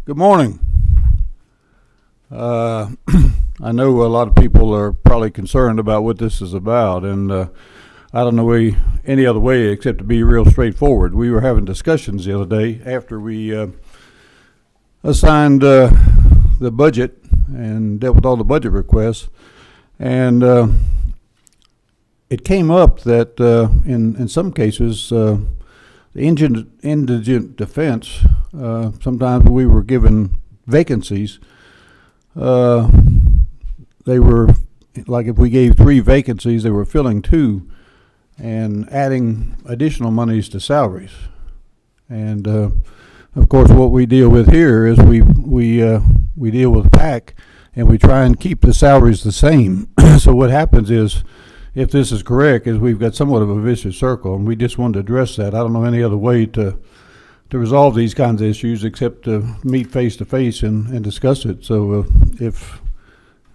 Good morning. I know a lot of people are probably concerned about what this is about, and I don't know any other way except to be real straightforward. We were having discussions the other day after we assigned the budget and dealt with all the budget requests, and it came up that in some cases the indigent defense, sometimes we were given vacancies. They were, like if we gave 3 vacancies, they were filling 2 and adding additional monies to salaries. And of course what we deal with here is we deal with PAC and we try and keep the salaries the same. So what happens is, if this is correct, is we've got somewhat of a vicious circle, and we just wanted to address that. I don't know any other way to resolve these kinds of issues except to meet face to face and discuss it. So if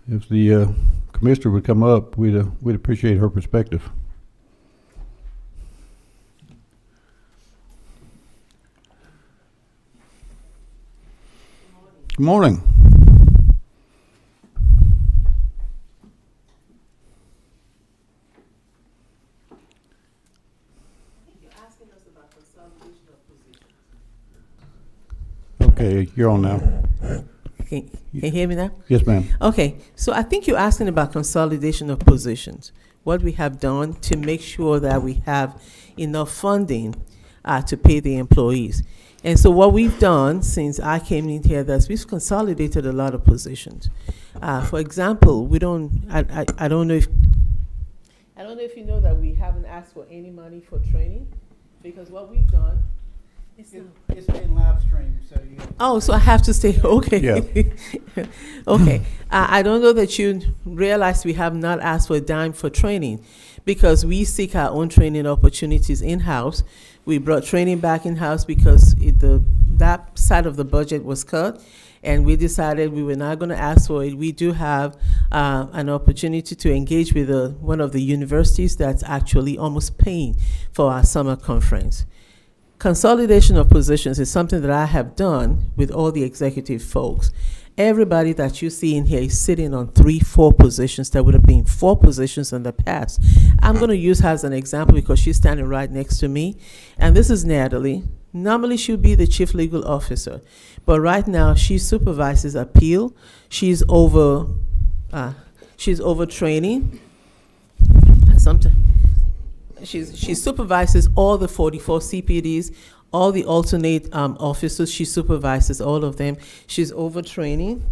the commissioner would come up, we'd appreciate her perspective. Good morning. Okay, you're on now. Can you hear me now? Yes, ma'am. Okay, so I think you're asking about consolidation of positions, what we have done to make sure that we have enough funding to pay the employees. And so what we've done since I came in here, we've consolidated a lot of positions. For example, I don't know if you know that we haven't asked for any money for training, because what we've done. It's been live streamed, so you. Oh, so I have to say, okay. Yeah. Okay. I don't know that you realize we have not asked for a dime for training, because we seek our own training opportunities in-house. We brought training back in-house because that side of the budget was cut, and we decided we were not going to ask for it. We do have an opportunity to engage with one of the universities that's actually almost paying for our summer conference. Consolidation of positions is something that I have done with all the executive folks. Everybody that you see in here is sitting on 3-4 positions that would have been 4 positions in the past. I'm going to use her as an example because she's standing right next to me. And this is Natalie. Normally she'll be the chief legal officer, but right now she supervises appeal. She's over training. Sometimes she supervises all the 44 CPDs, all the alternate officers. She supervises all of them. She's over training,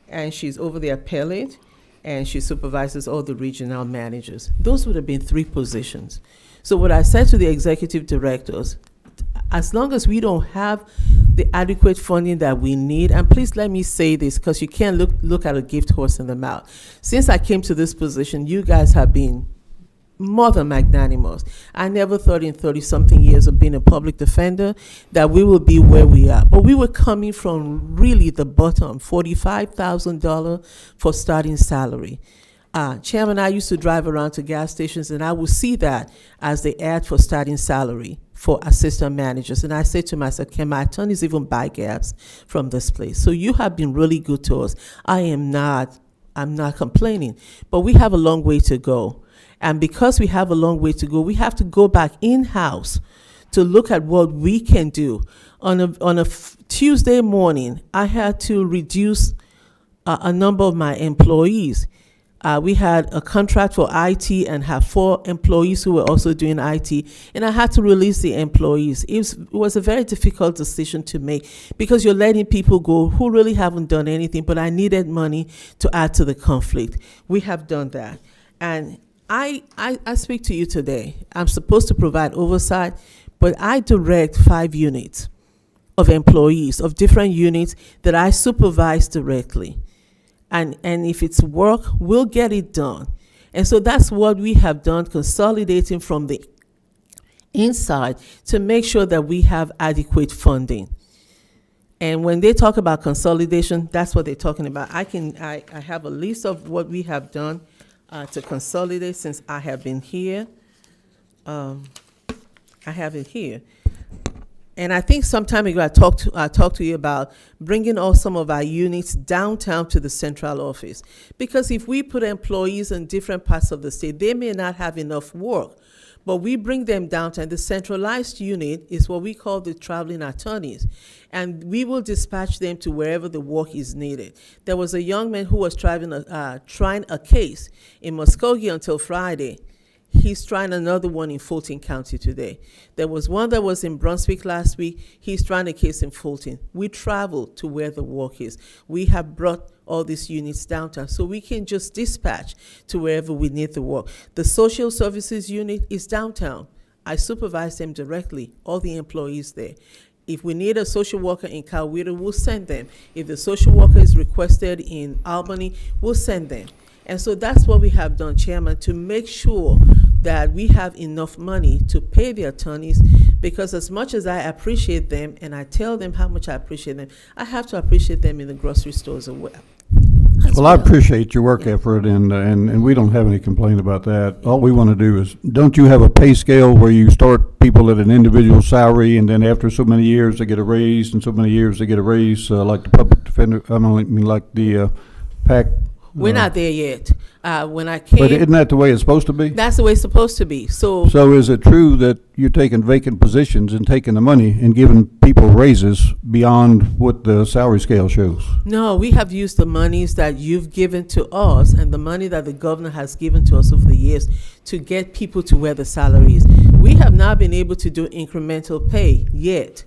and she's over the appellate, and she supervises all the regional managers. Those would have been 3 positions. So what I said to the executive directors, as long as we don't have the adequate funding that we need, and please let me say this, because you can't look at a gift horse in the mouth. Since I came to this position, you guys have been more than magnanimous. I never thought in 30-something years of being a public defender that we would be where we are. But we were coming from really the bottom, $45,000 for starting salary. Chairman, I used to drive around to gas stations, and I would see that as the ad for starting salary for assistant managers. And I said to myself, can my attorneys even buy gas from this place? So you have been really good to us. I'm not complaining, but we have a long way to go. And because we have a long way to go, we have to go back in-house to look at what we can do. On a Tuesday morning, I had to reduce a number of my employees. We had a contract for IT and have 4 employees who were also doing IT, and I had to release the employees. It was a very difficult decision to make, because you're letting people go who really haven't done anything, but I needed money to add to the conflict. We have done that. And I speak to you today. I'm supposed to provide oversight, but I direct 5 units of employees of different units that I supervise directly. And if it's work, we'll get it done. And so that's what we have done, consolidating from the inside to make sure that we have adequate funding. And when they talk about consolidation, that's what they're talking about. I have a list of what we have done to consolidate since I have been here. I have it here. And I think some time ago I talked to you about bringing all some of our units downtown to the central office. Because if we put employees in different parts of the state, they may not have enough work. But we bring them downtown. The centralized unit is what we call the traveling attorneys. And we will dispatch them to wherever the work is needed. There was a young man who was trying a case in Muskogee until Friday. He's trying another one in Fulton County today. There was one that was in Brunswick last week. He's trying a case in Fulton. We travel to where the work is. We have brought all these units downtown so we can just dispatch to wherever we need the work. The social services unit is downtown. I supervise them directly, all the employees there. If we need a social worker in Coweta, we'll send them. If the social worker is requested in Albany, we'll send them. And so that's what we have done, Chairman, to make sure that we have enough money to pay the attorneys, because as much as I appreciate them and I tell them how much I appreciate them, I have to appreciate them in the grocery stores as well. Well, I appreciate your work effort, and we don't have any complaint about that. All we want to do is, don't you have a pay scale where you start people at an individual salary, and then after so many years they get a raise, and so many years they get a raise, like the public defender, like the PAC? We're not there yet. When I came, But isn't that the way it's supposed to be? that's the way it's supposed to be. So So is it true that you're taking vacant positions and taking the money and giving people raises beyond what the salary scale shows? no, we have used the monies that you've given to us and the money that the governor has given to us over the years to get people to where the salary is. We have not been able to do incremental pay yet.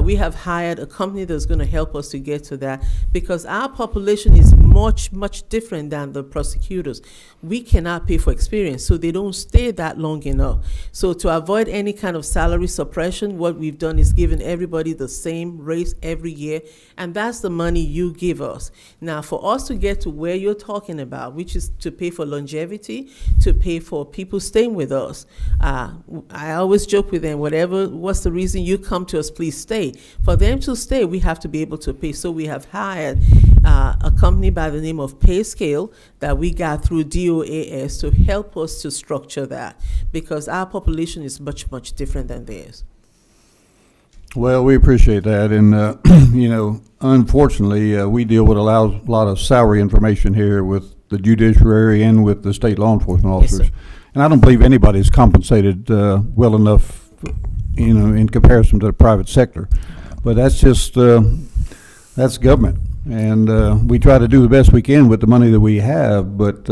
We have hired a company that's going to help us to get to that, because our population is much, much different than the prosecutors. We cannot pay for experience, so they don't stay that long enough. So to avoid any kind of salary suppression, what we've done is given everybody the same raise every year, and that's the money you give us. Now, for us to get to where you're talking about, which is to pay for longevity, to pay for people staying with us, I always joke with them, what's the reason you come to us, please stay. For them to stay, we have to be able to pay. So we have hired a company by the name of PayScale that we got through DOAS to help us to structure that, because our population is much, much different than theirs. Well, we appreciate that, and unfortunately, we deal with a lot of salary information here with the judiciary and with the state law enforcement officers. Yes, sir. And I don't believe anybody's compensated well enough, in comparison to the private sector. But that's just, that's government. And we try to do the best we can with the money that we have, but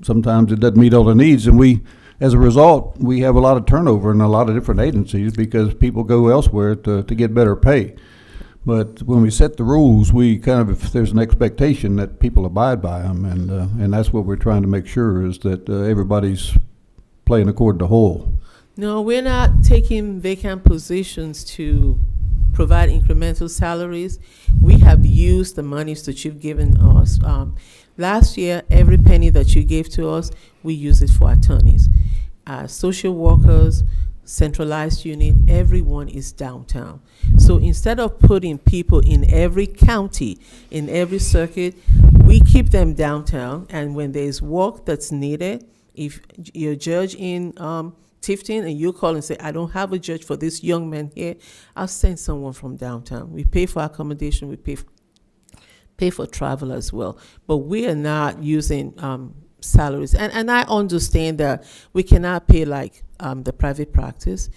sometimes it doesn't meet all the needs. And as a result, we have a lot of turnover in a lot of different agencies because people go elsewhere to get better pay. But when we set the rules, we if there's an expectation that people abide by them, and that's what we're trying to make sure is that everybody's playing according to whole. No, we're not taking vacant positions to provide incremental salaries. We have used the monies that you've given us. Last year, every penny that you gave to us, we use it for attorneys. Social workers, centralized unit, everyone is downtown. So instead of putting people in every county, in every circuit, we keep them downtown. And when there's work that's needed, if you're a judge in Tifton and you call and say, I don't have a judge for this young man here, I'll send someone from downtown. We pay for accommodation, we pay for travel as well. But we are not using salaries. And I understand that we cannot pay like the private practice.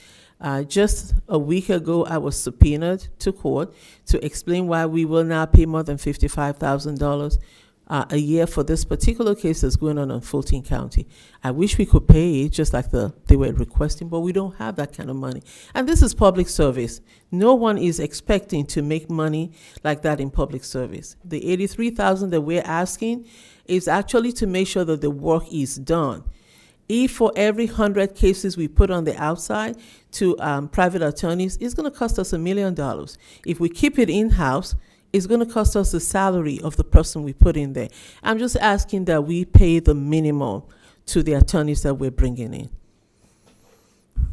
Just a week ago, I was subpoenaed to court to explain why we will not pay more than $55,000 a year for this particular case that's going on in Fulton County. I wish we could pay it just like they were requesting, but we don't have that kind of money. And this is public service. No one is expecting to make money like that in public service. The $83,000 that we're asking is actually to make sure that the work is done. If for every 100 cases we put on the outside to private attorneys, it's going to cost us $1 million. If we keep it in-house, it's going to cost us the salary of the person we put in there. I'm just asking that we pay the minimum to the attorneys that we're bringing in.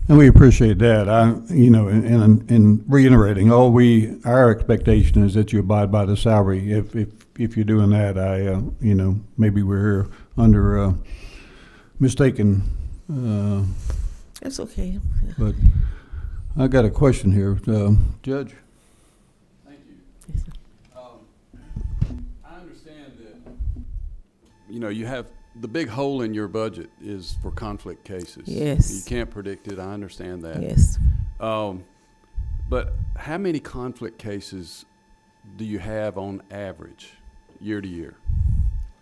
And we appreciate that. In reiterating, our expectation is that you abide by the salary. If you're doing that, maybe we're under mistaken. That's okay. But I got a question here. Judge? Thank you. Yes, sir. I understand that, you have, the big hole in your budget is for conflict cases. Yes. You can't predict it, I understand that. Yes. But how many conflict cases do you have on average, year to year?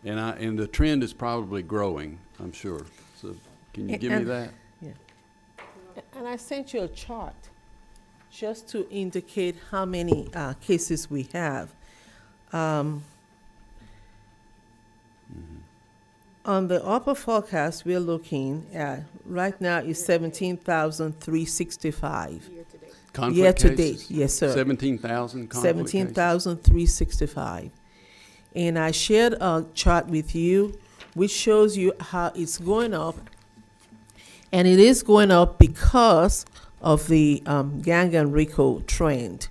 And the trend is probably growing, I'm sure. So can you give me that? Yeah. And I sent you a chart just to indicate how many cases we have. On the upper forecast, we're looking at, right now is 17,365. Conflict Year to cases? date, yes, sir. 17,000 conflict cases? 17,365. And I shared a chart with you which shows you how it's going up. And it is going up because of the gang and RICO trend.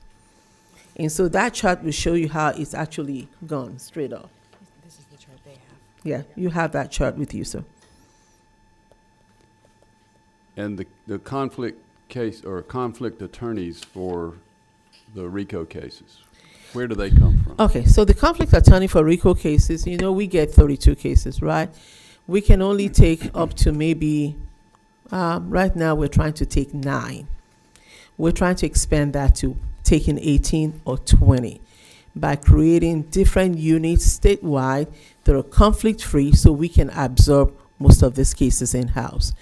And so that chart will show you how it's actually gone straight up. This is the chart they have. Yeah, you have that chart with you, sir. And the conflict case or conflict attorneys for the RICO cases, where do they come from? Okay, so the conflict attorney for RICO cases, we get 32 cases, right? We can only take up to maybe, right now we're trying to take 9. We're trying to expand that to taking 18 or 20 by creating different units statewide that are conflict-free so we can absorb most of these cases in-house.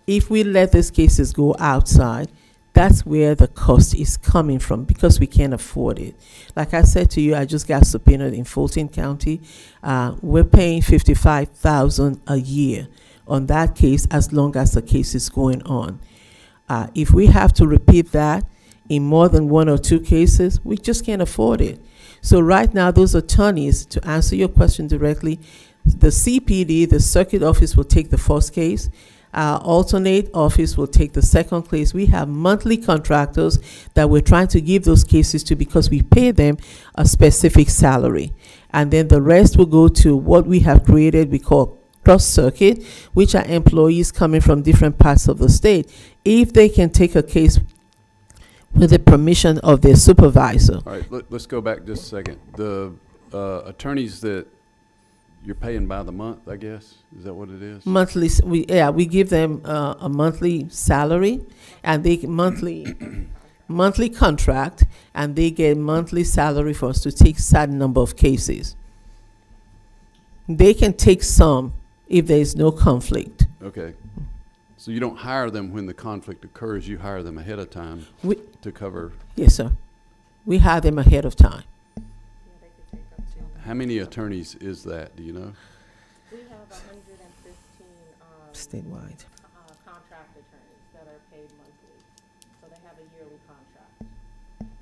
If we let these cases go outside, that's where the cost is coming from because we can't afford it. Like I said to you, I just got subpoenaed in Fulton County. We're paying $55,000 a year on that case as long as the case is going on. If we have to repeat that in more than 1 or 2 cases, we just can't afford it. So right now, those attorneys, to answer your question directly, the CPD, the circuit office, will take the first case. Alternate office will take the second case. We have monthly contractors that we're trying to give those cases to because we pay them a specific salary. And then the rest will go to what we have created, we call cross-circuit, which are employees coming from different parts of the state. If they can take a case with the permission of their supervisor. All right, let's go back just a second. The attorneys that you're paying by the month, I guess, is that what it is? Monthly, we give them a monthly salary, and they get monthly contract, and they get monthly salary for us to take certain number of cases. They can take some if there is no conflict. Okay. So you don't hire them when the conflict occurs, you hire them ahead of time to cover. Yes, sir. We hire them ahead of time. How many attorneys is that, do you know? We have 115 Statewide. contract attorneys that are paid monthly. So they have a yearly contract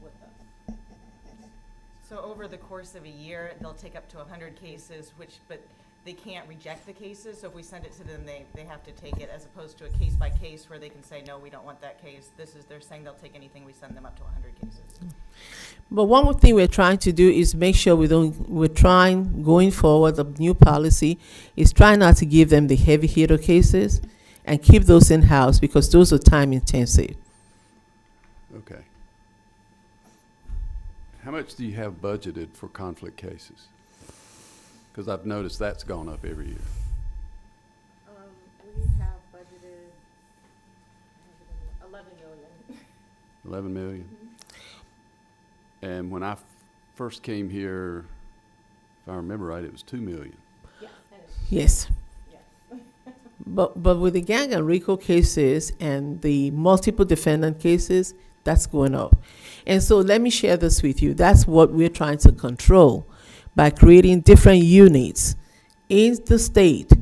with us. So over the course of a year, they'll take up to 100 cases, but they can't reject the cases. So if we send it to them, they have to take it, as opposed to a case by case where they can say, no, we don't want that case. They're saying they'll take anything, we send them up to 100 cases. But one more thing we're trying to do is make sure we're trying, going forward, the new policy is trying not to give them the heavy hitter cases and keep those in-house because those are time intensive. Okay. How much do you have budgeted for conflict cases? Because I've noticed that's gone up every year. We have budgeted 11 million. 11 million? And when I first came here, if I remember right, it was 2 million. Yes. Yes. But with the gang and RICO cases and the multiple defendant cases, that's going up. And so let me share this with you. That's what we're trying to control by creating different units in the state,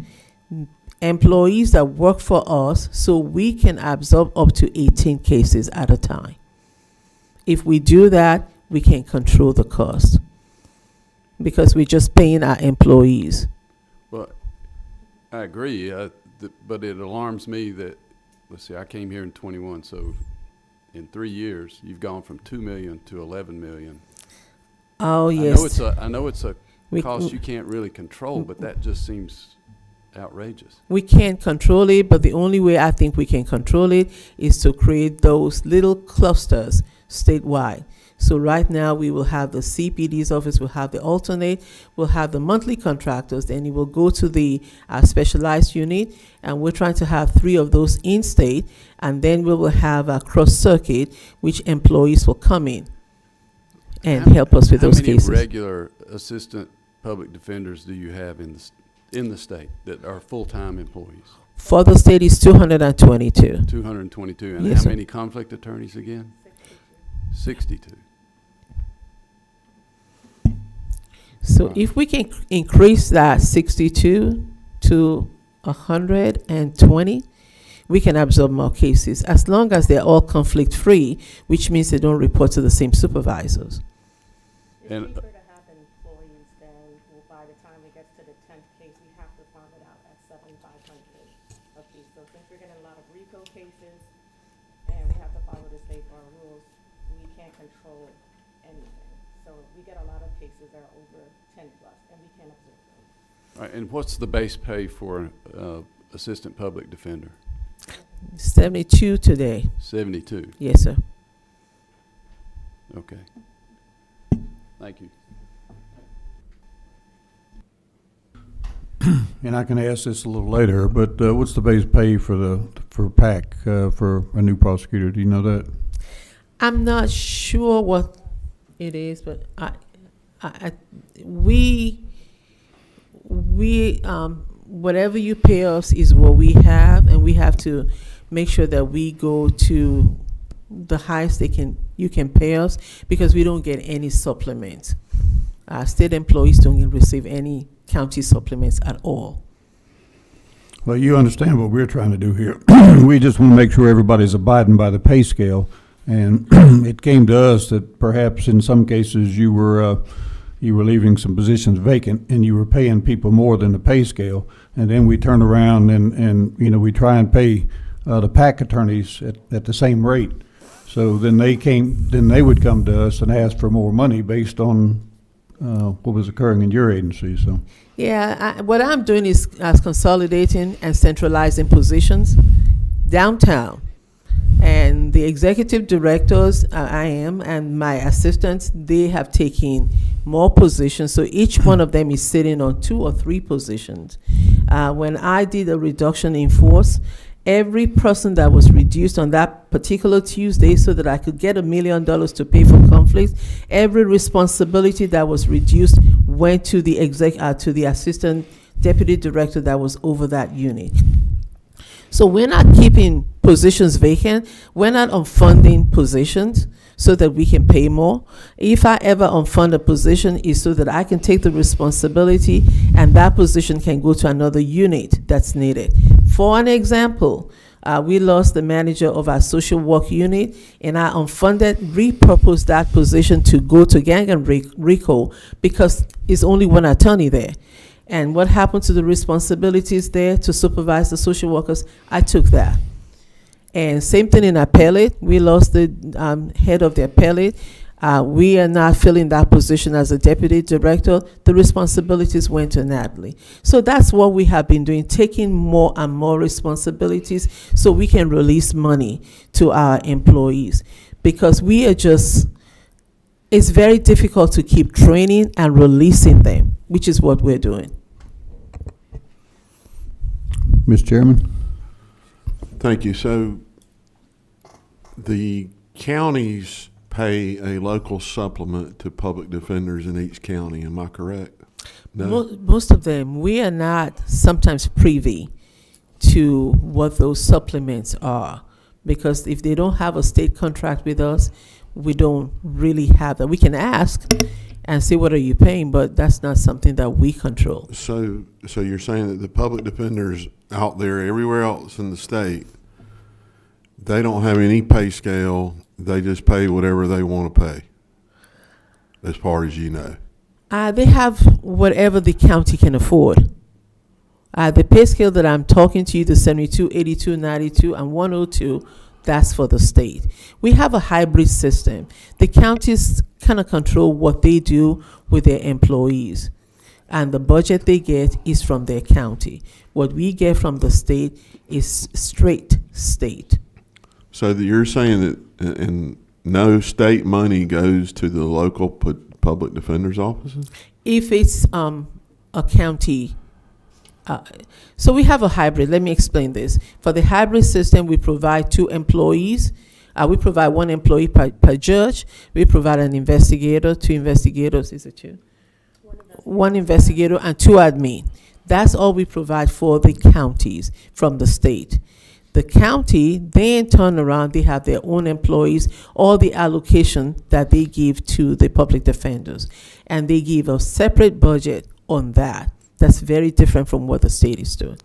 employees that work for us, so we can absorb up to 18 cases at a time. If we do that, we can control the cost because we're just paying our employees. Well, I agree, but it alarms me that, let's see, I came here in 21, so in 3 years, you've gone from 2 million to 11 million. Oh, yes. I know it's a cost you can't really control, but that just seems outrageous. We can't control it, but the only way I think we can control it is to create those little clusters statewide. So right now, we will have the CPD's office, we'll have the alternate, we'll have the monthly contractors, then you will go to the specialized unit, and we're trying to have 3 of those in-state, and then we will have a cross-circuit, which employees will come in and help us with those cases. How many regular assistant public defenders do you have in the state that are full-time employees? For the state is 222. 222. And Yes, how sir. many conflict attorneys again? 62. So Wow. if we can increase that 62 to 120, we can absorb more cases, as long as they're all conflict-free, which means they don't report to the same supervisors. It's And, cheaper to have employees than, well, by the time it gets to the 10th case, we have to farm it out at 7,500 a piece. So since we're getting a lot of RICO cases, and we have to follow the state bar rules, we can't control anything. So we get a lot of cases that are over 10 plus, and we can't observe them. all right, and what's the base pay for assistant public defender? 72 today. 72. Yes, sir. Okay. Thank you. And I can ask this a little later, but what's the base pay for PAC, for a new prosecutor? Do you know that? I'm not sure what it is, but we whatever you pay us is what we have, and we have to make sure that we go to the highest you can pay us, because we don't get any supplements. State employees don't receive any county supplements at all. Well, you understand what we're trying to do here. We just want to make sure everybody's abiding by the pay scale. And it came to us that perhaps in some cases you were leaving some positions vacant, and you were paying people more than the pay scale. And then we turn around and we try and pay the PAC attorneys at the same rate. So then they would come to us and ask for more money based on what was occurring in your agency. So Yeah, what I'm doing is consolidating and centralizing positions downtown. And the executive directors, I am, and my assistants, they have taken more positions. So each one of them is sitting on 2 or 3 positions. When I did a reduction in force, every person that was reduced on that particular Tuesday, so that I could get $1 million to pay for conflicts, every responsibility that was reduced went to the to the assistant deputy director that was over that unit. So we're not keeping positions vacant. We're not unfunding positions so that we can pay more. If I ever unfund a position, is so that I can take the responsibility and that position can go to another unit that's needed. For an example, we lost the manager of our social work unit, and I unfunded, repurposed that position to go to gang and RICO, because it's only one attorney there. And what happened to the responsibilities there to supervise the social workers? I took that. And same thing in appellate. We lost the head of the appellate. We are not filling that position as a deputy director. The responsibilities went to Natalie. So that's what we have been doing, taking more and more responsibilities so we can release money to our employees. Because we are it's very difficult to keep training and releasing them, which is what we're doing. Mr. Chairman? Thank you. So the counties pay a local supplement to public defenders in each county, am I correct? No? Most of them, we are not sometimes privy to what those supplements are, because if they don't have a state contract with us, we don't really have that. We can ask and say, what are you paying? But that's not something that we control. So you're saying that the public defenders out there, everywhere else in the state, they don't have any pay scale. They just pay whatever they want to pay, as far as you know. They have whatever the county can afford. The pay scale that I'm talking to you, the 72, 82, 92, and 102, that's for the state. We have a hybrid system. The counties kind of control what they do with their employees. and the budget they get is from their county. What we get from the state is straight state. So that you're saying that and no state money goes to the local public defender's offices? If it's a county, so we have a hybrid. Let me explain this. For the hybrid system, we provide 2 employees. We provide 1 employee per judge. We provide an investigator, 2 investigators. Is it 2? 1 investigator and 2 admin. That's all we provide for the counties from the state. The county then turn around, they have their own employees, all the allocation that they give to the public defenders. And they give a separate budget on that. That's very different from what the state is doing.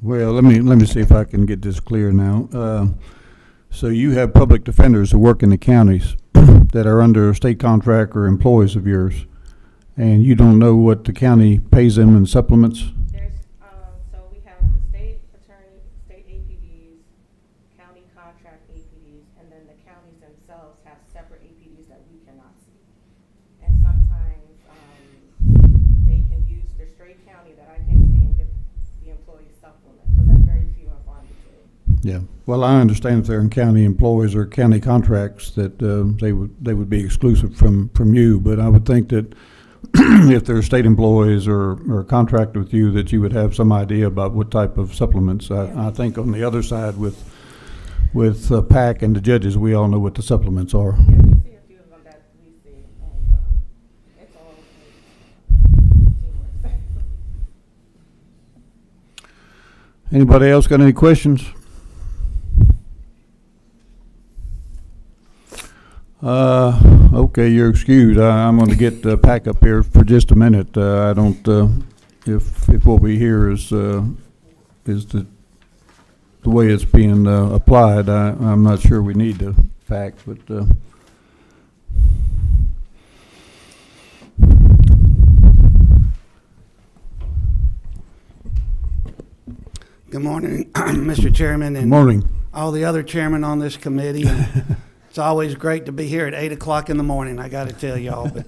Well, let me see if I can get this clear now. So you have public defenders who work in the counties that are under state contract or employees of yours, and you don't know what the county pays them in supplements? There's, so we have the state attorney, state APDs, county contract APDs, and then the counties themselves have separate APDs that we cannot see. And sometimes, they can use the straight county that I can't see and give the employees supplement, but that's very few and far between. Yeah. Well, I understand if they're in county employees or county contracts that they would be exclusive from you, but I would think that if they're state employees or contracted with you, that you would have some idea about what type of supplements. I think on the other side with PAC and the judges, we all know what the supplements are. Yeah, we see a few of them that we see, and, it's all seamless. Anybody else got any questions? Okay, you're excused. I'm going to get PAC up here for just a minute. I don't, if what we hear is the way it's being applied, I'm not sure we need to PAC, but Good morning, Mr. Chairman, good and morning. all the other chairmen on this committee. It's always great to be here at 8 o'clock in the morning, I got to tell y'all, but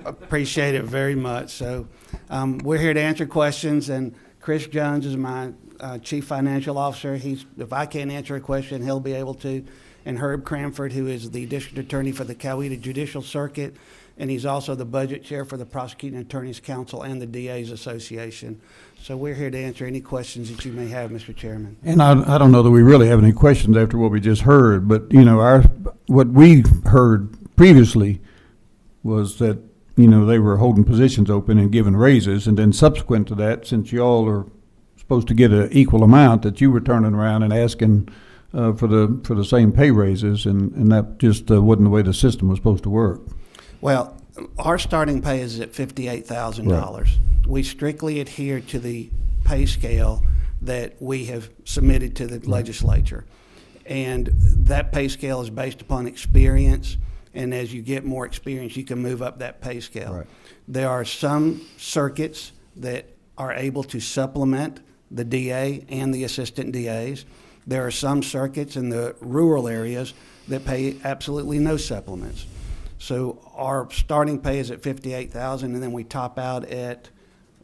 appreciate it very much. So we're here to answer questions, and Chris Jones is my Chief Financial Officer. If I can't answer a question, he'll be able to. And Herb Cranford, who is the District Attorney for the Coweta Judicial Circuit, and he's also the Budget Chair for the Prosecuting Attorneys Council and the DA's Association. So we're here to answer any questions that you may have, Mr. Chairman. And I don't know that we really have any questions after what we just heard, but, what we heard previously was that, they were holding positions open and giving raises, and then subsequent to that, since y'all are supposed to get an equal amount, that you were turning around and asking for the same pay raises, and that just wasn't the way the system was supposed to work. Well, our starting pay is at $58,000. We strictly adhere to the pay scale that we have submitted to the legislature. And that pay scale is based upon experience, and as you get more experience, you can move up that pay scale. Right. There are some circuits that are able to supplement the DA and the assistant DAs. There are some circuits in the rural areas that pay absolutely no supplements. So our starting pay is at $58,000, and then we top out at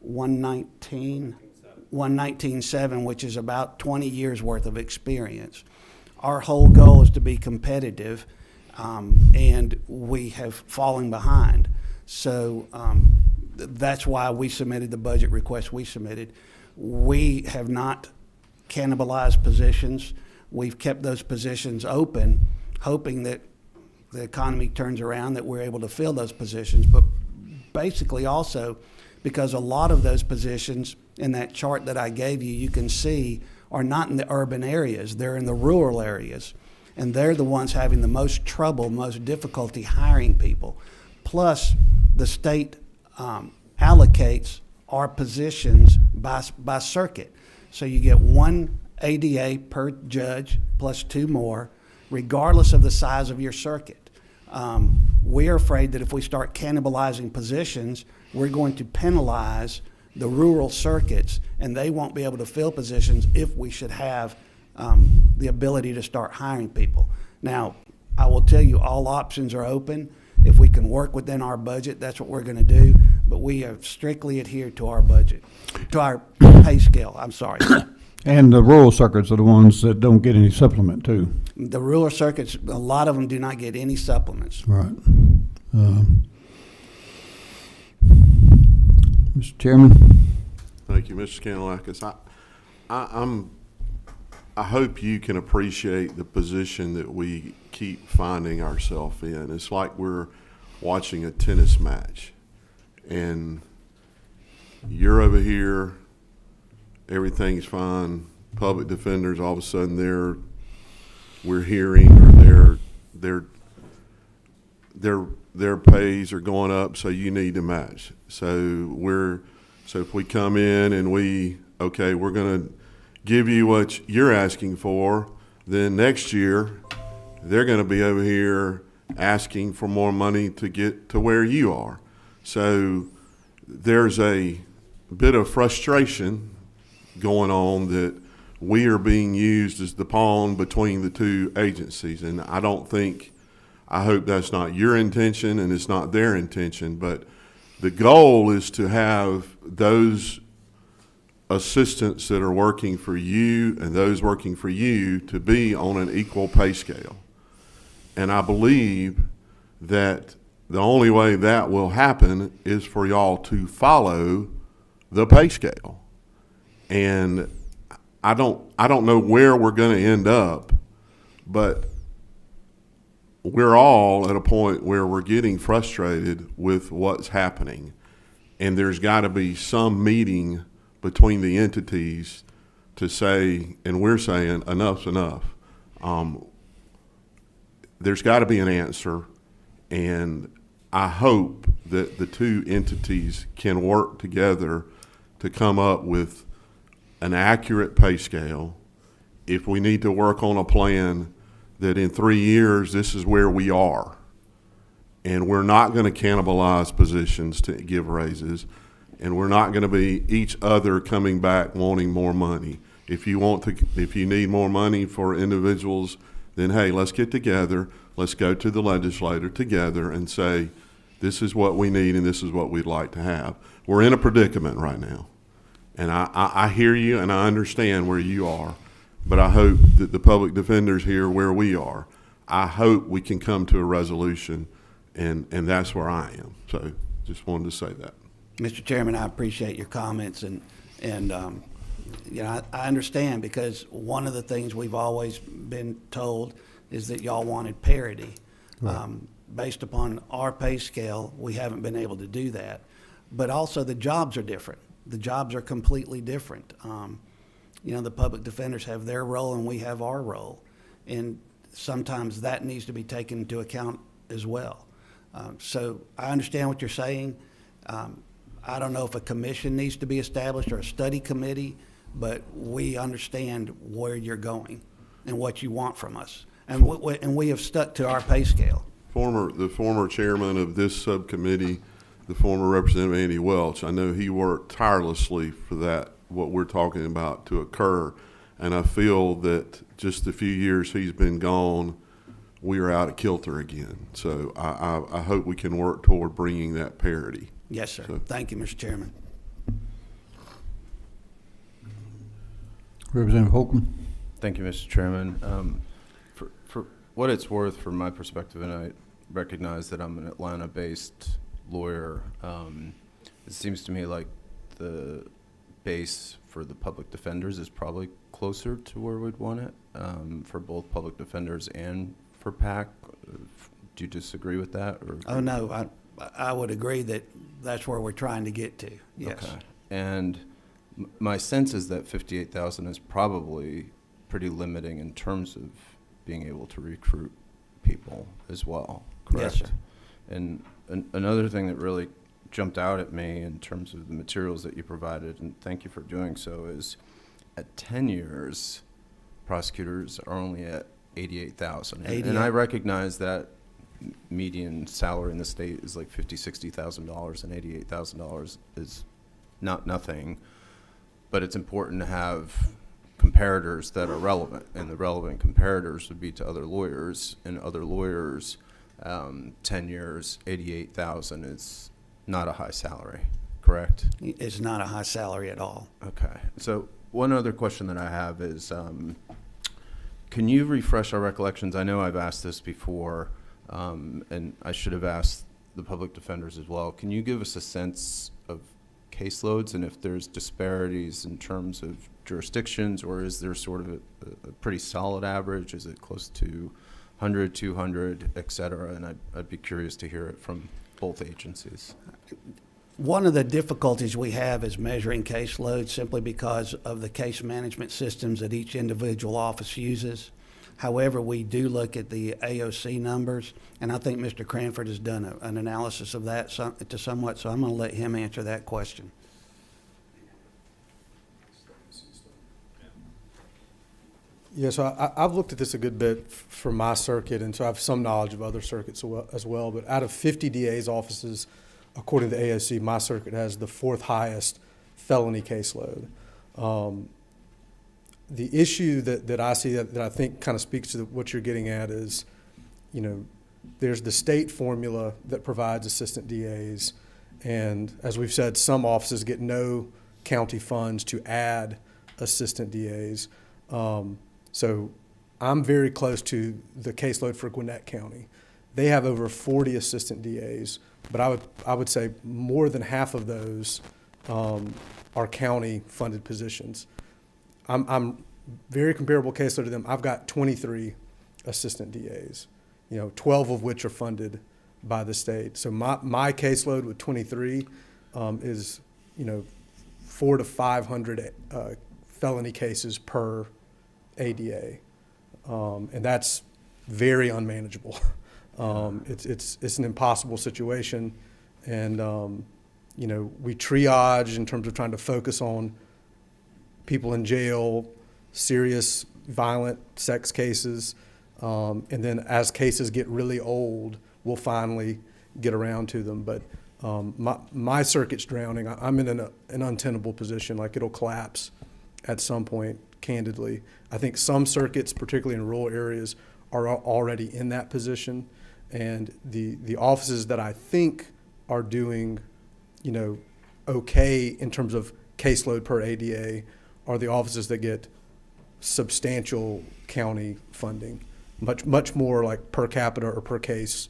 $119,700, which is about 20 years worth of experience. Our whole goal is to be competitive, and we have fallen behind. So that's why we submitted the budget request we submitted. We have not cannibalized positions. We've kept those positions open, hoping that the economy turns around, that we're able to fill those positions. But basically also because a lot of those positions in that chart that I gave you, you can see are not in the urban areas. They're in the rural areas. And they're the ones having the most trouble, most difficulty hiring people. Plus, the state allocates our positions by circuit. So you get one ADA per judge plus 2 more, regardless of the size of your circuit. We're afraid that if we start cannibalizing positions, we're going to penalize the rural circuits, and they won't be able to fill positions if we should have the ability to start hiring people. Now, I will tell you, all options are open. If we can work within our budget, that's what we're going to do. But we have strictly adhered to our budget, to our pay scale. I'm sorry. And the rural circuits are the ones that don't get any supplement too. The rural circuits, a lot of them do not get any supplements. Right. Mr. Chairman? Thank you, Mr. Kanalakis. I hope you can appreciate the position that we keep finding ourselves in. It's like we're watching a tennis match, and you're over here, everything's fine. Public defenders, all of a sudden, we're hearing, or their pays are going up, so you need to match. So if we come in and we're going to give you what you're asking for, then next year they're going to be over here asking for more money to get to where you are. So there's a bit of frustration going on that we are being used as the pawn between the two agencies. And I hope that's not your intention and it's not their intention, but the goal is to have those assistants that are working for you and those working for you to be on an equal pay scale. And I believe that the only way that will happen is for y'all to follow the pay scale. And I don't know where we're going to end up, but we're all at a point where we're getting frustrated with what's happening. And there's got to be some meeting between the entities to say, and we're saying enough's enough. There's got to be an answer, and I hope that the two entities can work together to come up with an accurate pay scale. If we need to work on a plan that in 3 years this is where we are, and we're not going to cannibalize positions to give raises, and we're not going to be each other coming back wanting more money. If you need more money for individuals, then hey, let's get together, let's go to the legislator together and say, this is what we need and this is what we'd like to have. We're in a predicament right now. And I hear you and I understand where you are, but I hope that the public defenders hear where we are. I hope we can come to a resolution, and that's where I am. So just wanted to say that. Mr. Chairman, I appreciate your comments, and I understand, because one of the things we've always been told is that y'all wanted parity. Right. Based upon our pay scale, we haven't been able to do that. But also the jobs are different. The jobs are completely different. The public defenders have their role and we have our role. And sometimes that needs to be taken into account as well. So I understand what you're saying. I don't know if a commission needs to be established or a study committee, but we understand where you're going and what you want from us. And we have stuck to our pay scale. The former chairman of this subcommittee, the former Representative Andy Welch, I know he worked tirelessly for that, what we're talking about, to occur. And I feel that just the few years he's been gone, we are out of kilter again. So I hope we can work toward bringing that parity. Yes, sir. So, thank you, Mr. Chairman. Representative Holcomb? Thank you, Mr. Chairman. For what it's worth, from my perspective, and I recognize that I'm an Atlanta-based lawyer, it seems to me like the base for the public defenders is probably closer to where we'd want it, for both public defenders and for PAC. Do you disagree with that? Or Oh, no, I would agree that that's where we're trying to get to, yes. Okay. And my sense is that 58,000 is probably pretty limiting in terms of being able to recruit people as well, correct? Yes, sir. And another thing that really jumped out at me in terms of the materials that you provided, and thank you for doing so, is at 10 years, prosecutors are only at 88,000. And I recognize that median salary in the state is like $50,000, $60,000, and $88,000 is not nothing, but it's important to have comparators that are relevant, and the relevant comparators would be to other lawyers, and other lawyers, 10 years, 88,000 is not a high salary, correct? It's not a high salary at all. Okay. So one other question that I have is, can you refresh our recollections? I know I've asked this before, and I should have asked the public defenders as well. Can you give us a sense of caseloads and if there's disparities in terms of jurisdictions, or is there sort of a pretty solid average? Is it close to 100, 200, et cetera? And I'd be curious to hear it from both agencies. One of the difficulties we have is measuring caseload simply because of the case management systems that each individual office uses. However, we do look at the AOC numbers, and I think Mr. Cranford has done an analysis of that to somewhat, so I'm going to let him answer that question. Yeah, so I've looked at this a good bit for my circuit, and so I have some knowledge of other circuits as well. But out of 50 DA's offices, according to AOC, my circuit has the fourth highest felony caseload. The issue that I see that I think kind of speaks to what you're getting at is, there's the state formula that provides assistant DAs, and as we've said, some offices get no county funds to add assistant DAs. So I'm very close to the caseload for Gwinnett County. They have over 40 assistant DAs, but I would say more than half of those are county funded positions. I'm very comparable caseload to them. I've got 23 assistant DAs, 12 of which are funded by the state. So my caseload with 23 is, 400 to 500 felony cases per ADA, and that's very unmanageable. It's an impossible situation, and we triage in terms of trying to focus on people in jail, serious violent sex cases, and then as cases get really old, we'll finally get around to them. But my circuit's drowning. I'm in an untenable position. Like, it'll collapse at some point, candidly. I think some circuits, particularly in rural areas, are already in that position. And the offices that I think are doing, okay in terms of caseload per ADA are the offices that get substantial county funding, much more like per capita or per case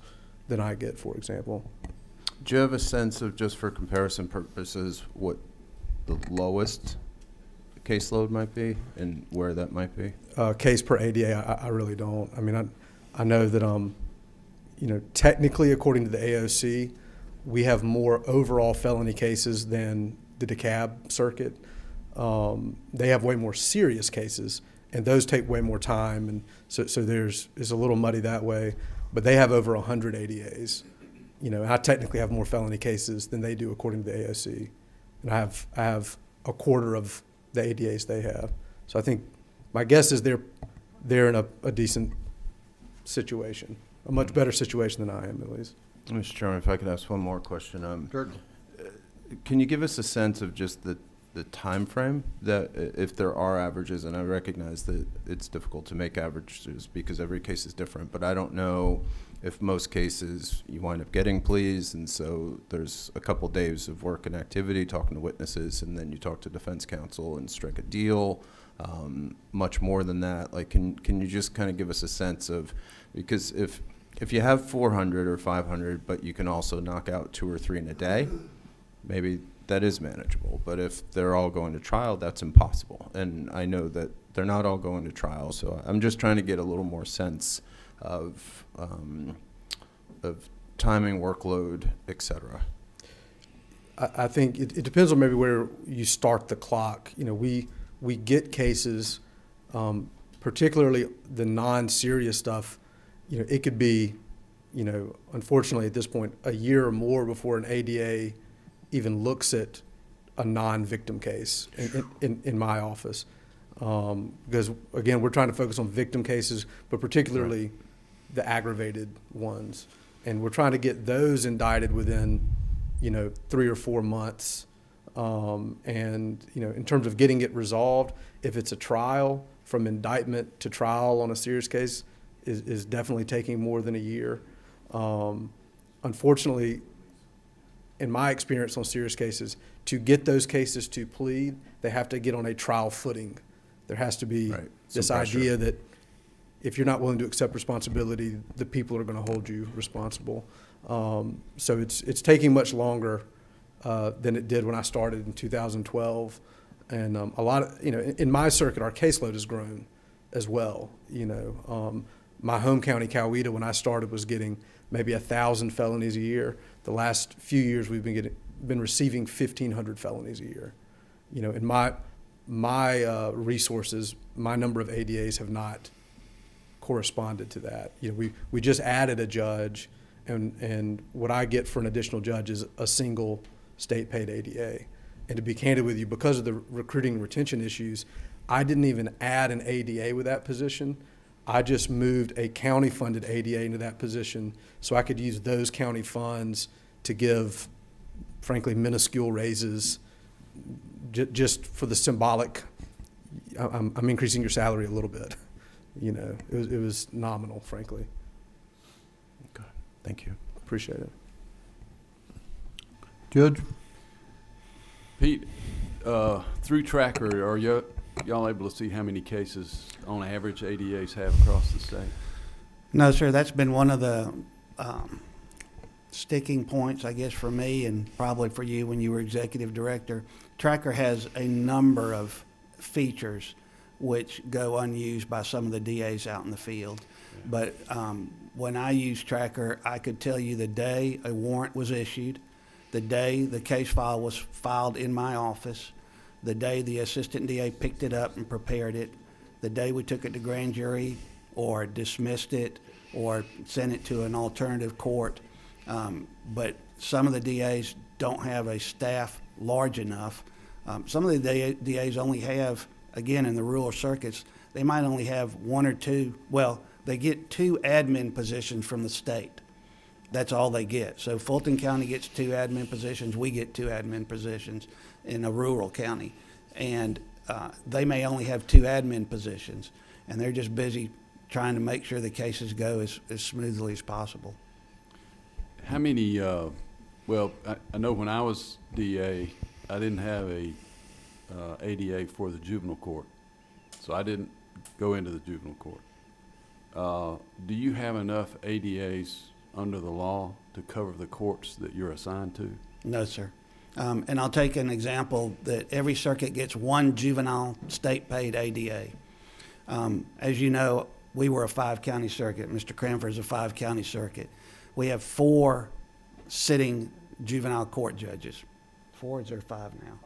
than I get, for example. Do you have a sense of, just for comparison purposes, what the lowest caseload might be and where that might be? Case per ADA, I really don't. I mean, I know that, technically, according to the AOC, we have more overall felony cases than the DeKalb circuit. They have way more serious cases, and those take way more time, and so there's a little muddy that way. But they have over 100 ADAs. And I technically have more felony cases than they do, according to the AOC, and I have a quarter of the ADAs they have. So I think my guess is they're in a decent situation, a much better situation than I am, at least. Mr. Chairman, if I could ask one more question. Certainly. Can you give us a sense of just the time frame, that if there are averages, and I recognize that it's difficult to make averages because every case is different, but I don't know if most cases you wind up getting pleas, and so there's a couple days of work and activity talking to witnesses, and then you talk to defense counsel and strike a deal. Much more than that. Like, can you just kind of give us a sense of, because if you have 400 or 500, but you can also knock out 2 or 3 in a day, maybe that is manageable. But if they're all going to trial, that's impossible. And I know that they're not all going to trial, so I'm just trying to get a little more sense of timing, workload, et cetera. I think it depends on maybe where you start the clock. We get cases, particularly the non-serious stuff. It could be, unfortunately at this point, a year or more before an ADA even looks at a non-victim case in my office. Because, again, we're trying to focus on victim cases, but particularly the aggravated ones. And we're trying to get those indicted within, 3 or 4 months And, in terms of getting it resolved, if it's a trial, from indictment to trial on a serious case is definitely taking more than a year. Unfortunately, in my experience on serious cases, to get those cases to plead, they have to get on a trial footing. There has to be Right. this Some pressure. idea that if you're not willing to accept responsibility, the people are going to hold you responsible. So it's taking much longer than it did when I started in 2012. And a lot of, in my circuit, our caseload has grown as well. My home county, Coweta, when I started, was getting maybe 1,000 felonies a year. The last few years, we've been receiving 1,500 felonies a year. In my resources, my number of ADAs have not corresponded to that. We just added a judge, and what I get for an additional judge is a single state-paid ADA. And to be candid with you, because of the recruiting and retention issues, I didn't even add an ADA with that position. I just moved a county-funded ADA into that position so I could use those county funds to give, frankly, minuscule raises just for the symbolic, I'm increasing your salary a little bit. It was nominal, frankly. Okay. Thank you. Appreciate it. Judge? Pete, through Tracker, are y'all able to see how many cases on average ADAs have across the state? No, sir, that's been one of the sticking points, I guess, for me and probably for you when you were executive director. Tracker has a number of features which go unused by some of the DAs out in the field. But when I use Tracker, I could tell you the day a warrant was issued, the day the case file was filed in my office, the day the assistant DA picked it up and prepared it, the day we took it to grand jury or dismissed it or sent it to an alternative court. But some of the DAs don't have a staff large enough. Some of the DAs only have, again, in the rural circuits, they might only have one or two, well, they get 2 admin positions from the state. That's all they get. So Fulton County gets 2 admin positions, we get 2 admin positions in a rural county. And they may only have 2 admin positions, and they're just busy trying to make sure the cases go as smoothly as possible. How many, I know when I was DA, I didn't have a ADA for the juvenile court, so I didn't go into the juvenile court. Do you have enough ADAs under the law to cover the courts that you're assigned to? No, sir. And I'll take an example that every circuit gets 1 juvenile state-paid ADA. As you know, we were a 5-county circuit. Mr. Cranford is a 5-county circuit. We have 4 sitting juvenile court judges. 4, is there 5 now?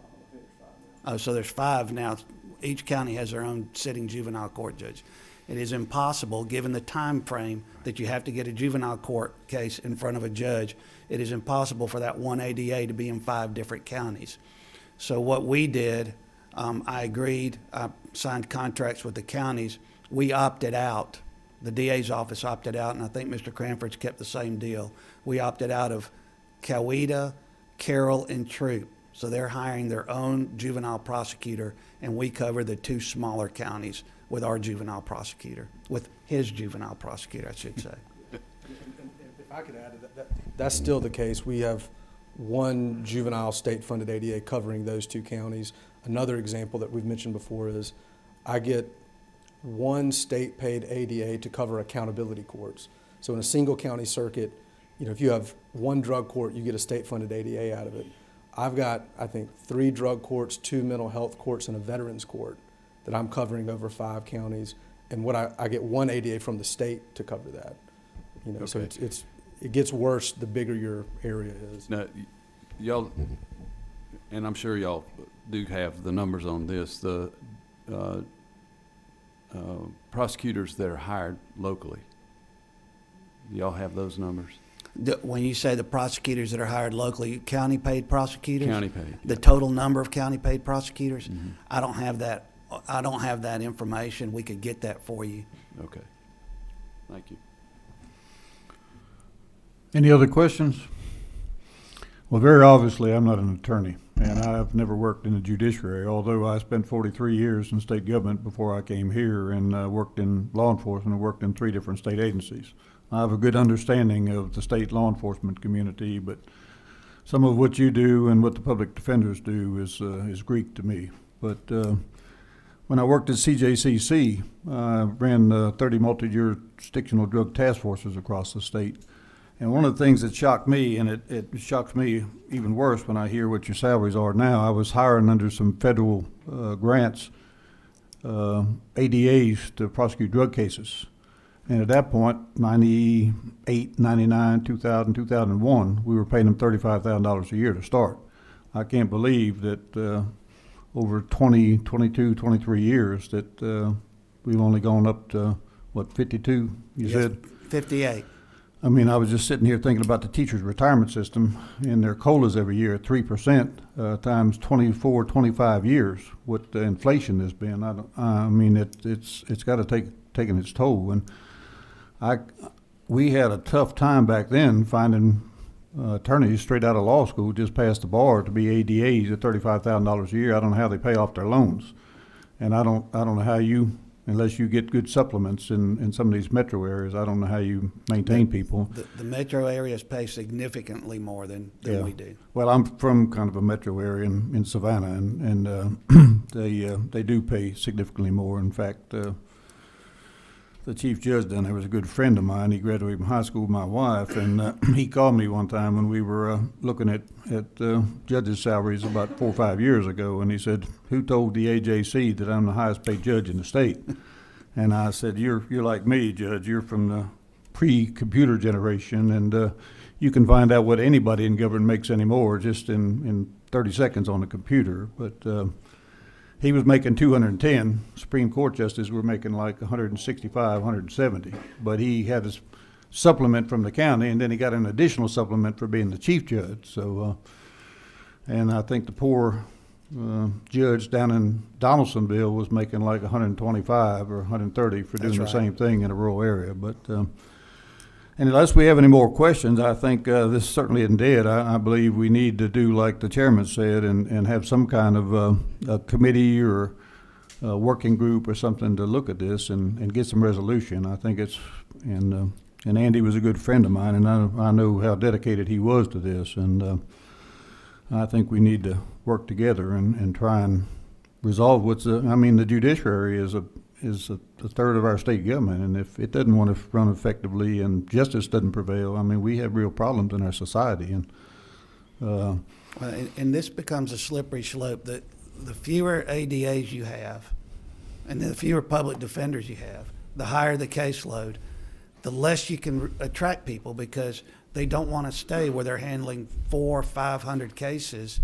Oh, so there's 5 now. Each county has their own sitting juvenile court judge. It is impossible, given the time frame that you have to get a juvenile court case in front of a judge, it is impossible for that 1 ADA to be in 5 different counties. So what we did, I agreed, I signed contracts with the counties. We opted out. The DA's office opted out, and I think Mr. Cranford's kept the same deal. We opted out of Coweta, Carroll, and Troop. So they're hiring their own juvenile prosecutor, and we cover the 2 smaller counties with our juvenile prosecutor, with his juvenile prosecutor, I should say. If I could add to that, that's still the case. We have 1 juvenile state-funded ADA covering those 2 counties. Another example that we've mentioned before is I get 1 state-paid ADA to cover accountability courts. So in a single county circuit, if you have 1 drug court, you get a state-funded ADA out of it. I've got, I think, 3 drug courts, 2 mental health courts, and a veterans court that I'm covering over 5 counties. And what I get 1 ADA from the state to cover that. So Okay. it gets worse the bigger your area is. Now, y'all, and I'm sure y'all do have the numbers on this, the prosecutors that are hired locally. Do y'all have those numbers? When you say the prosecutors that are hired locally, county-paid prosecutors? County paid. The total number of county-paid prosecutors? Mm-hmm. I don't have that. I don't have that information. We could get that for you. Okay. Thank you. Any other questions? Well, very obviously, I'm not an attorney. And I've never worked in the judiciary, although I spent 43 years in state government before I came here, and worked in law enforcement and worked in 3 different state agencies. I have a good understanding of the state law enforcement community, but some of what you do and what the public defenders do is Greek to me. But when I worked at CJCC, I ran 30 multi-jurisdictional drug task forces across the state. And one of the things that shocked me, and it shocks me even worse when I hear what your salaries are now, I was hiring under some federal grants, ADAs to prosecute drug cases. And at that point, 98, 99, 2000, 2001, we were paying them $35,000 a year to start. I can't believe that over 20, 22, 23 years that we've only gone up to, what, 52, you Yes, said? 58. I mean, I was just sitting here thinking about the teachers' retirement system and their COLAs every year at 3% times 24, 25 years. What the inflation has been, I mean, it's got to taken its toll. And we had a tough time back then finding attorneys straight out of law school just past the bar to be ADAs at $35,000 a year. I don't know how they pay off their loans, and I don't know how you. Unless you get good supplements in some of these metro areas, I don't know how you maintain people. The metro areas pay significantly more than Yeah. we do. Well, I'm from kind of a metro area in Savannah, and they do pay significantly more. In fact, the chief judge down there was a good friend of mine. He graduated from high school with my wife, and he called me one time when we were looking at judges' salaries about 4 or 5 years ago, and he said, "Who told the AJC that I'm the highest paid judge in the state?" And I said, "You're like me, Judge. You're from the pre-computer generation, and you can find out what anybody in government makes anymore just in 30 seconds on the computer." But he was making 210. Supreme Court justices were making like 165, 170. But he had his supplement from the county, and then he got an additional supplement for being the chief judge. So, and I think the poor judge down in Donaldsonville was making like 125 or 130 for doing That's the right. same thing in a rural area. But and unless we have any more questions, I think this certainly isn't dead. I believe we need to do like the chairman said and have some kind of a committee or a working group or something to look at this and get some resolution. I think it's, and Andy was a good friend of mine, and I know how dedicated he was to this, and I think we need to work together and try and resolve I mean, the judiciary is a third of our state government, and if it doesn't want to run effectively and justice doesn't prevail, I mean, we have real problems in our society. And Well, and this becomes a slippery slope. The fewer ADAs you have, and the fewer public defenders you have, the higher the caseload, the less you can attract people because they don't want to stay where they're handling 400 or 500 cases,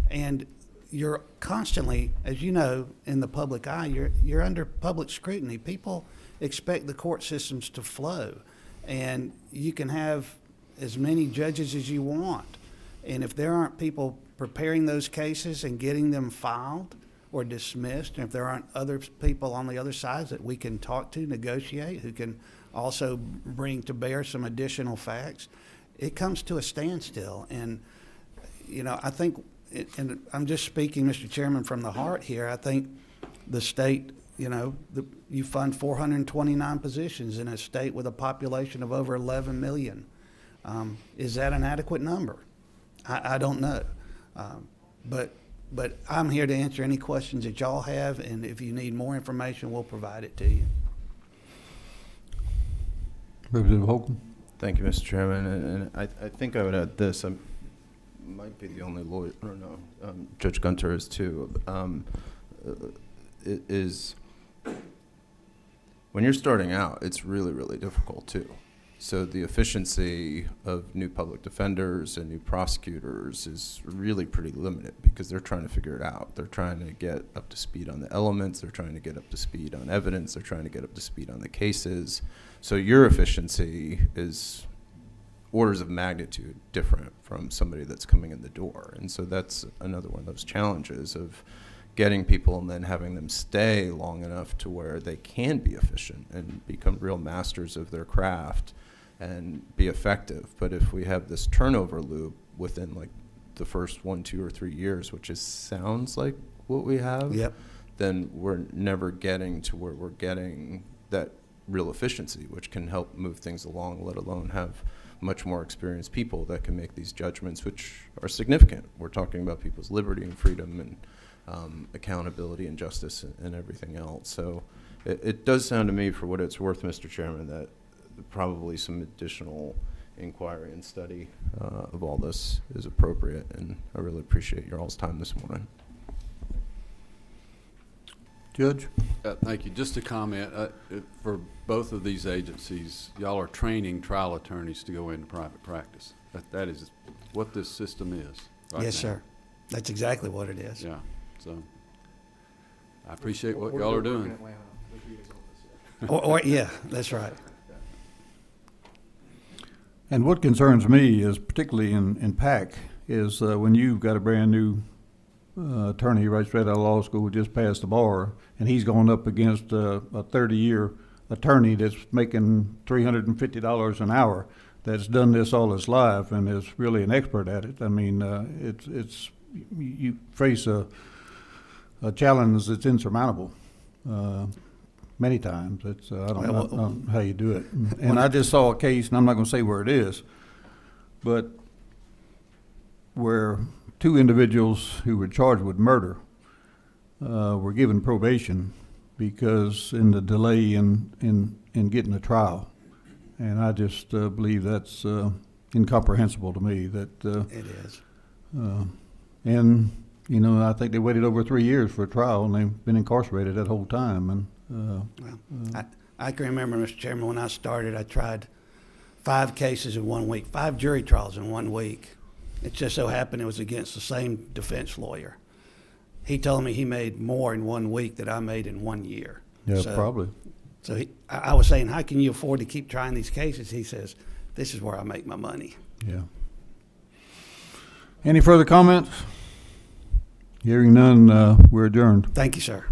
and you're constantly, as you know, in the public eye, you're under public scrutiny. People expect the court systems to flow, and you can have as many judges as you want. And if there aren't people preparing those cases and getting them filed or dismissed, and if there aren't other people on the other side that we can talk to, negotiate, who can also bring to bear some additional facts, it comes to a standstill. And, you know, I think, and I'm just speaking, Mr. Chairman, from the heart here, I think the state, you know, you fund 429 positions in a state with a population of over 11 million. Is that an adequate number? I don't know. But I'm here to answer any questions that y'all have, and if you need more information, we'll provide it to you. Representative Holcomb? Thank you, Mr. Chairman. And I think I would add this. I might be the only lawyer, or no, Judge Gunter is too. It is, when you're starting out, it's really, really difficult too. So the efficiency of new public defenders and new prosecutors is really pretty limited because they're trying to figure it out. They're trying to get up to speed on the elements. They're trying to get up to speed on evidence. They're trying to get up to speed on the cases. So your efficiency is orders of magnitude different from somebody that's coming in the door. And so that's another one of those challenges of getting people and then having them stay long enough to where they can be efficient and become real masters of their craft and be effective. But if we have this turnover loop within like the first 1, 2, or 3 years, which sounds like what we have, Yep. then we're never getting to where we're getting that real efficiency, which can help move things along, let alone have much more experienced people that can make these judgments, which are significant. We're talking about people's liberty and freedom and accountability and justice and everything else. So it does sound to me, for what it's worth, Mr. Chairman, that probably some additional inquiry and study of all this is appropriate, and I really appreciate your all's time this morning. Judge? Thank you. Just to comment, for both of these agencies, y'all are training trial attorneys to go into private practice. That is what this system is right Yes, now. sir. That's exactly what it is. Yeah, so I appreciate what y'all are doing. Yeah, that's right. And what concerns me is, particularly in PAC, is when you've got a brand-new attorney right straight out of law school, just passed the bar, and he's going up against a 30-year attorney that's making $350 an hour, that's done this all his life and is really an expert at it. I mean, it's you face a challenge that's insurmountable. Many times. It's I don't know how you do it. And I just saw a case, and I'm not going to say where it is, but where two individuals who were charged with murder were given probation because in the delay in getting a trial. And I just believe that's incomprehensible to me. That It is. and you know, I think they waited over 3 years for a trial, and they've been incarcerated that whole time. And Well, I can remember, Mr. Chairman, when I started, I tried 5 cases in 1 week, 5 jury trials in 1 week. It just so happened it was against the same defense lawyer. He told me he made more in 1 week than I made in 1 year. yeah, So- probably. So I was saying, how can you afford to keep trying these cases? He says, this is where I make my money. Yeah. Any further comments? Hearing none, we're adjourned. Thank you, sir.